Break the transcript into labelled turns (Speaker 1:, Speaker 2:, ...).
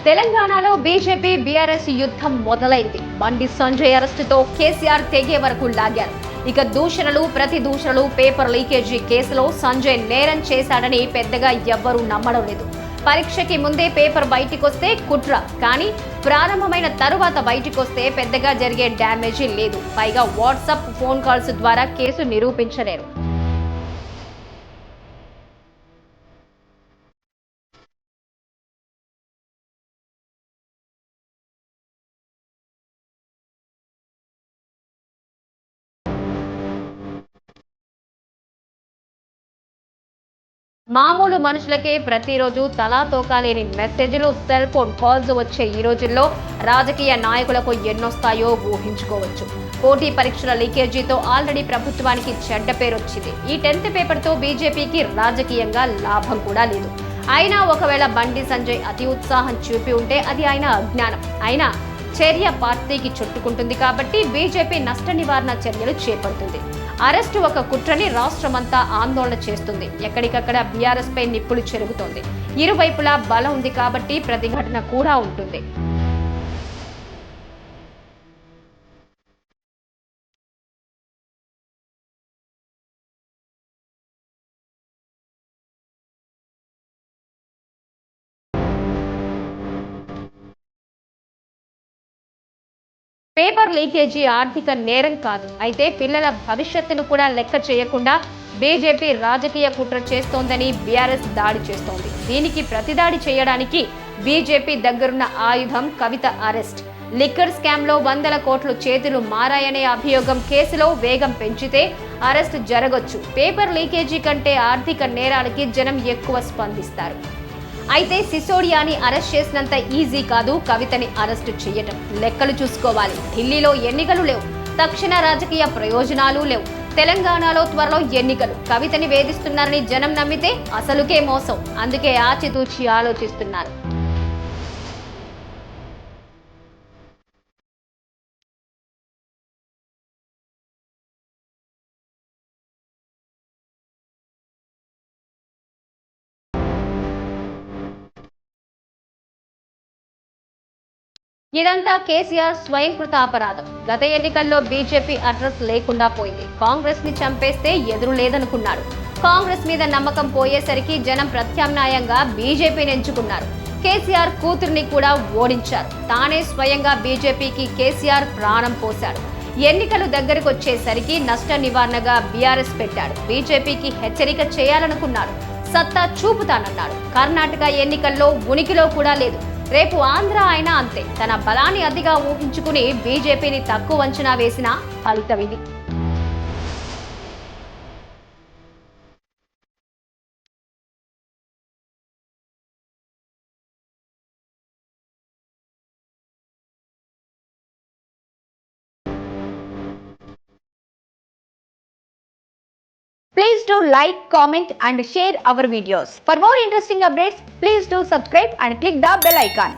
Speaker 1: తెలంగాణలో BJP BRS యుద్ధం మొదలైంది. బండి సంజయ్ అరెస్టుతో కేసీఆర్ తెగే వరకు లాగారు. ఇక దూషణలు ప్రతి దూషణలు పేపర్ లీకేజీ కేసులో సంజయ్ నేరం చేశాడని పెద్దగా ఎవ్వరూ నమ్మడం లేదు. పరీక్షకి ముందే పేపర్ బయటికొస్తే కుట్ర, కానీ ప్రారంభమైన తరువాత బయటికొస్తే పెద్దగా జరిగే డ్యామేజీ లేదు. పైగా వాట్సాప్, ఫోన్ కాల్స్ ద్వారా కేసు నిరూపించలేరు. మామూలు మనుషులకే ప్రతిరోజు తలా తోకాలేని మెసేజ్లు, సెల్ ఫోన్ కాల్స్ వచ్చే ఈ రోజుల్లో రాజకీయ నాయకులకు ఎన్నొస్తాయో ఊహించుకోవచ్చు. పోటీ పరీక్షల లీకేజీతో ఆల్రెడీ ప్రభుత్వానికి చెడ్డ పేరు వచ్చింది. ఈ 10th పేపర్తో బీజేపీకి రాజకీయంగా లాభం కూడా లేదు. అయినా ఒకవేళ బండి సంజయ్ అతి ఉత్సాహం చూపి ఉంటే అది ఆయన అజ్ఞానం. అయినా చర్య పార్టీకి చుట్టుకుంటుంది కాబట్టి బీజేపీ నష్ట నివారణ చర్యలు చేపడుతుంది. అరెస్టు ఒక కుట్రని రాష్ట్రమంతా ఆందోళన చేస్తుంది. ఎక్కడికక్కడ బీఆర్ఎస్ పై నిప్పులు చెరుగుతోంది. ఇరువైపులా బలం ఉంది కాబట్టి ప్రతిఘటన కూడా ఉంటుంది. పేపర్ లీకేజీ ఆర్థిక నేరం కాదు. అయితే పిల్లల భవిష్యత్తును కూడా లెక్క చేయకుండా బీజేపీ రాజకీయ కుట్ర చేస్తోందని బీఆర్ఎస్ దాడి చేస్తోంది. దీనికి ప్రతిదాడి చేయడానికి బీజేపీ దగ్గరున్న ఆయుధం కవిత అరెస్ట్. లిక్కర్ స్కామ్ లో 100 కోట్లు చేతులు మారాయనే అభియోగం కేసులో వేగం పెంచితే అరెస్ట్ జరగొచ్చు. పేపర్ లీకేజీ కంటే ఆర్థిక నేరాలకి జనం ఎక్కువ స్పందిస్తారు. అయితే సిసోడియాని అరెస్ట్ చేసినంత ఈజీ కాదు కవితని అరెస్టు చేయటం. లెక్కలు చూసుకోవాలి. ఢిల్లీలో ఎన్నికలు లేవు, తక్షణ రాజకీయ ప్రయోజనాలు లేవు. తెలంగాణలో త్వరలో ఎన్నికలు. కవితని వేధిస్తున్నారని జనం నమ్మితే అసలుకే మోసం. అందుకే ఆచితూచి ఆలోచిస్తున్నారు. ఇదంతా కేసీఆర్ స్వయంకృత అపరాధం. గత ఎన్నికల్లో బీజేపీ అడ్రస్ లేకుండా పోయింది. కాంగ్రెస్ ని చంపేస్తే ఎదురు లేదనుకున్నాడు. కాంగ్రెస్ మీద నమ్మకం పోయేసరికి జనం ప్రత్యామ్నాయంగా బీజేపీని ఎంచుకున్నారు. కేసీఆర్ కూతుర్ని కూడా ఓడించారు. తానే స్వయంగా బీజేపీకి కేసీఆర్ ప్రాణం పోశాడు. ఎన్నికలు దగ్గరకు వచ్చేసరికి నష్ట నివారణగా బీఆర్ఎస్ పెట్టాడు. బీజేపీకి హెచ్చరిక చేయాలనుకున్నాడు. సత్తా చూపుతానన్నాడు. కర్ణాటక ఎన్నికల్లో ఉనికిలో కూడా లేదు. రేపు ఆంధ్ర అయినా అంతే. తన బలాన్ని అతిగా ఊహించుకుని బీజేపీని తక్కువ అంచనా వేసిన ఫలితం ఇది. Please do like, comment and share our videos. For more interesting updates, please do subscribe and click the bell icon.